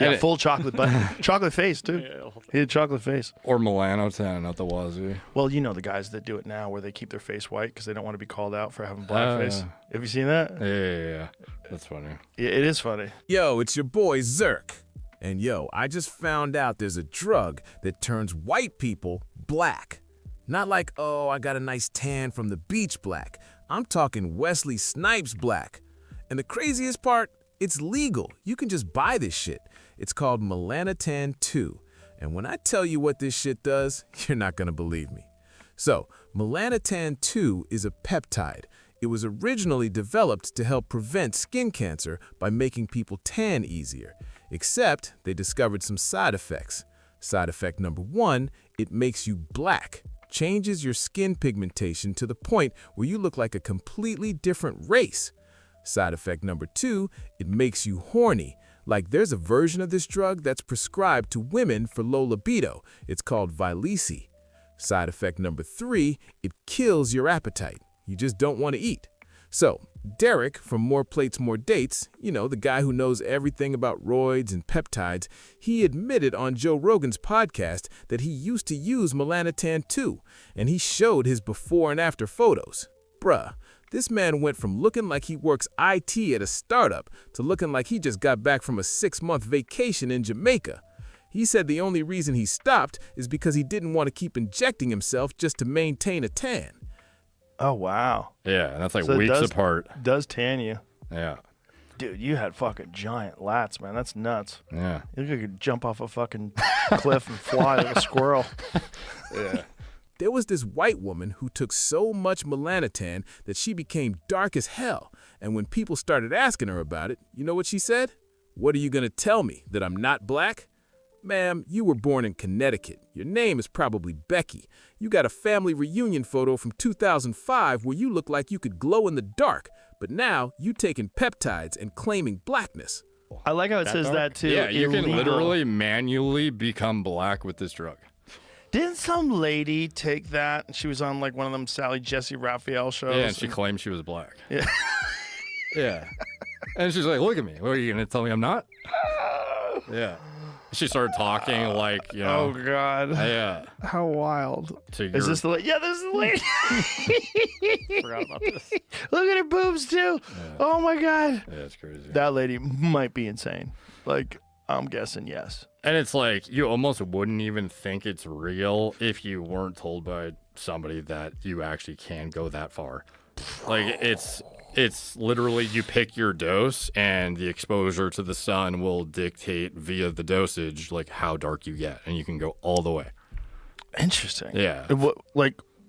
Yeah, full chocolate butt. Chocolate face, too. Yeah, he had chocolate face. Or Melanotan out the wazoo. Well, you know the guys that do it now where they keep their face white because they don't want to be called out for having blackface. Have you seen that? Yeah. That's funny. Yeah, it is funny. Yo, it's your boy Zirk. And yo, I just found out there's a drug that turns white people black. Not like, oh, I got a nice tan from the beach black. I'm talking Wesley Snipes black. And the craziest part, it's legal. You can just buy this shit. It's called Melanotan II. And when I tell you what this shit does, you're not gonna believe me. So, Melanotan II is a peptide. It was originally developed to help prevent skin cancer by making people tan easier. Except they discovered some side effects. Side effect number 1, it makes you black. Changes your skin pigmentation to the point where you look like a completely different race. Side effect number 2, it makes you horny. Like there's a version of this drug that's prescribed to women for low libido. It's called Vyleesi. Side effect number 3, it kills your appetite. You just don't want to eat. So, Derek from More Plates, More Dates, you know, the guy who knows everything about roids and peptides, he admitted on Joe Rogan's podcast that he used to use Melanotan II, and he showed his before and after photos. Bruh, this man went from looking like he works IT at a startup to looking like he just got back from a 6-month vacation in Jamaica. He said the only reason he stopped is because he didn't want to keep injecting himself just to maintain a tan. Oh, wow. Yeah, and that's like So weeks apart. Does tan you. Yeah. Dude, you had fucking giant lats, man. That's nuts. Yeah. You look like you could jump off a fucking cliff and fly like a squirrel. Yeah. There was this white woman who took so much Melanotan that she became dark as hell. And when people started asking her about it, you know what she said? What are you going to tell me, that I'm not black? Ma'am, you were born in Connecticut. Your name is probably Becky. You got a family reunion photo from 2005 where you look like you could glow in the dark, but now you taking peptides and claiming blackness. I like how it says that too. Yeah, you can illegal. literally manually become black with this drug. Didn't some lady take that? She was on like one of them Sally Jesse Raphael shows. Yeah, and she claimed she was black. Yeah. Yeah. And she's like, look at me. What, are you going to tell me I'm not? Yeah. She started talking like, you know. Oh, God. Yeah. How wild. Is this the lady? Yeah, this is the lady. Forgot about this. Look at her boobs, too. Yeah. Oh, my God. Yeah, it's crazy. That lady might be insane. Like, I'm guessing yes. And it's like, you almost wouldn't even think it's real if you weren't told by somebody that you actually can go that far. Like, it's literally you pick your dose and the exposure to the sun will dictate via the dosage like how dark you get, and you can go all the way. Interesting. Yeah.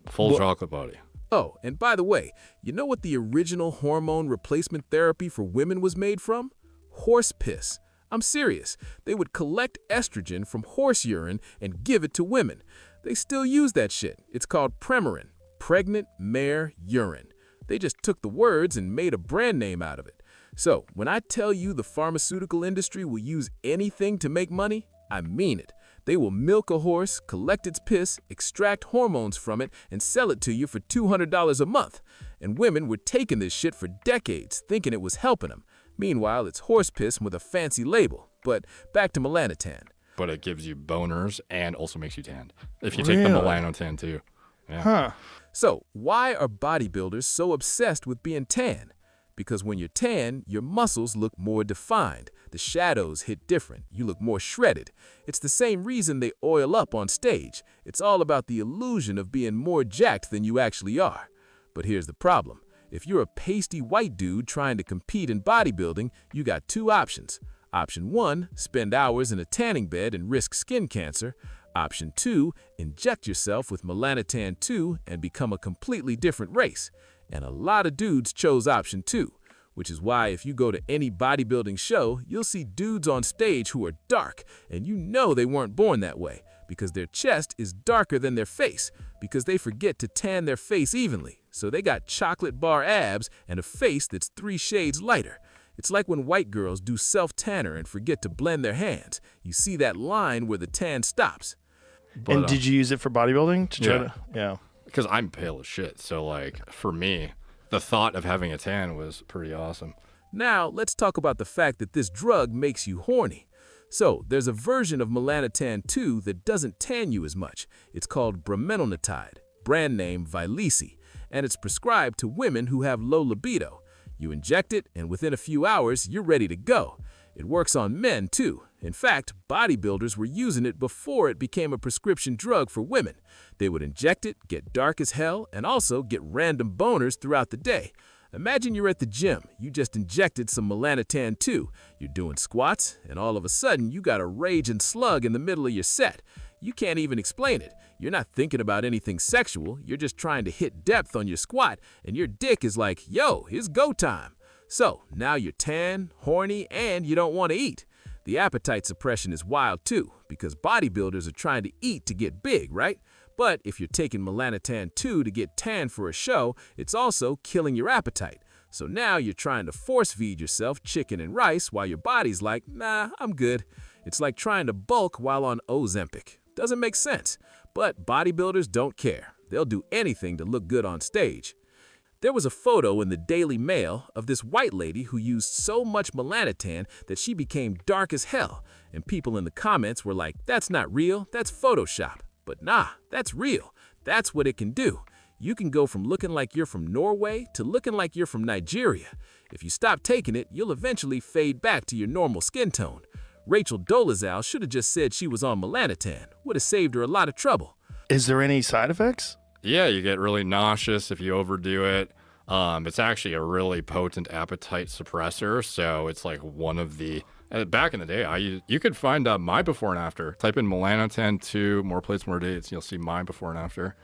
Full chocolate body. Oh, and by the way, you know what the original hormone replacement therapy for women was made from? Horse piss. I'm serious. They would collect estrogen from horse urine and give it to women. They still use that shit. It's called Premarin, pregnant mare urine. They just took the words and made a brand name out of it. So, when I tell you the pharmaceutical industry will use anything to make money, I mean it. They will milk a horse, collect its piss, extract hormones from it, and sell it to you for $200 a month. And women were taking this shit for decades, thinking it was helping them. Meanwhile, it's horse piss with a fancy label. But back to Melanotan. But it gives you boners and also makes you tanned. If you take the Melanotan II. Yeah. Huh. So, why are bodybuilders so obsessed with being tan? Because when you're tan, your muscles look more defined. The shadows hit different. You look more shredded. It's the same reason they oil up on stage. It's all about the illusion of being more jacked than you actually are. But here's the problem. If you're a pasty white dude trying to compete in bodybuilding, you got two options. Option 1, spend hours in a tanning bed and risk skin cancer. Option 2, inject yourself with Melanotan II and become a completely different race. And a lot of dudes chose option 2, which is why if you go to any bodybuilding show, you'll see dudes on stage who are dark, and you know they weren't born that way, because their chest is darker than their face, because they forget to tan their face evenly. So they got chocolate bar abs and a face that's 3 shades lighter. It's like when white girls do self-tanner and forget to blend their hands. You see that line where the tan stops. And did you use it for bodybuilding? To try to, yeah. Because I'm pale as shit. So, like, for me, the thought of having a tan was pretty awesome. Now, let's talk about the fact that this drug makes you horny. So, there's a version of Melanotan II that doesn't tan you as much. It's called Melanotan, brand name Vyleesi, and it's prescribed to women who have low libido. You inject it, and within a few hours, you're ready to go. It works on men, too. In fact, bodybuilders were using it before it became a prescription drug for women. They would inject it, get dark as hell, and also get random boners throughout the day. Imagine you're at the gym, you just injected some Melanotan II, you're doing squats, and all of a sudden you got a raging slug in the middle of your set. You can't even explain it. You're not thinking about anything sexual, you're just trying to hit depth on your squat, and your dick is like, yo, it's go time. So, now you're tan, horny, and you don't want to eat. The appetite suppression is wild too, because bodybuilders are trying to eat to get big, right? But if you're taking Melanotan II to get tan for a show, it's also killing your appetite. So now you're trying to force feed yourself chicken and rice while your body's like, nah, I'm good. It's like trying to bulk while on Ozempic. Doesn't make sense. But bodybuilders don't care. They'll do anything to look good on stage. There was a photo in the Daily Mail of this white lady who used so much Melanotan that she became dark as hell, and people in the comments were like, that's not real, that's Photoshop. But nah, that's real. That's what it can do. You can go from looking like you're from Norway to looking like you're from Nigeria. If you stop taking it, you'll eventually fade back to your normal skin tone. Rachel Dolezal should have just said she was on Melanotan. Would have saved her a lot of trouble. Is there any side effects? Yeah, you get really nauseous if you overdo it. It's actually a really potent appetite suppressor, so it's like one of the... back in the day, you could find my before and after. Type in Melanotan II, more plates, more dates. You'll see my before and after.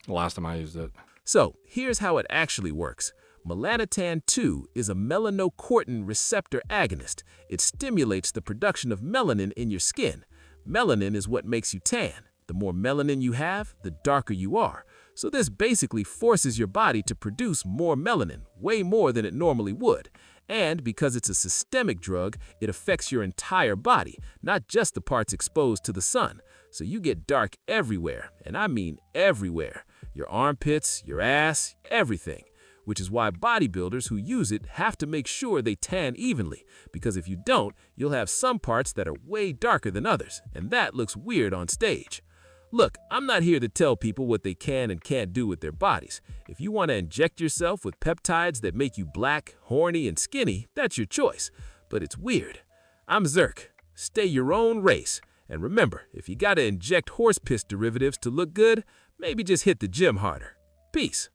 The last time I used it. So, here's how it actually works. Melanotan II is a melanocortin receptor agonist. It stimulates the production of melanin in your skin. Melanin is what makes you tan. The more melanin you have, the darker you are. So this basically forces your body to produce more melanin, way more than it normally would. And because it's a systemic drug, it affects your entire body, not just the parts exposed to the sun. So you get dark everywhere, and I mean everywhere. Your armpits, your ass, everything. Which is why bodybuilders who use it have to make sure they tan evenly, because if you don't, you'll have some parts that are way darker than others, and that looks weird on stage. Look, I'm not here to tell people what they can and can't do with their bodies. If you want to inject yourself with peptides that make you black, horny, and skinny, that's your choice. But it's weird. I'm Zirk. Stay your own race. And remember, if you gotta inject horse piss derivatives to look good, maybe just hit the gym harder. Peace.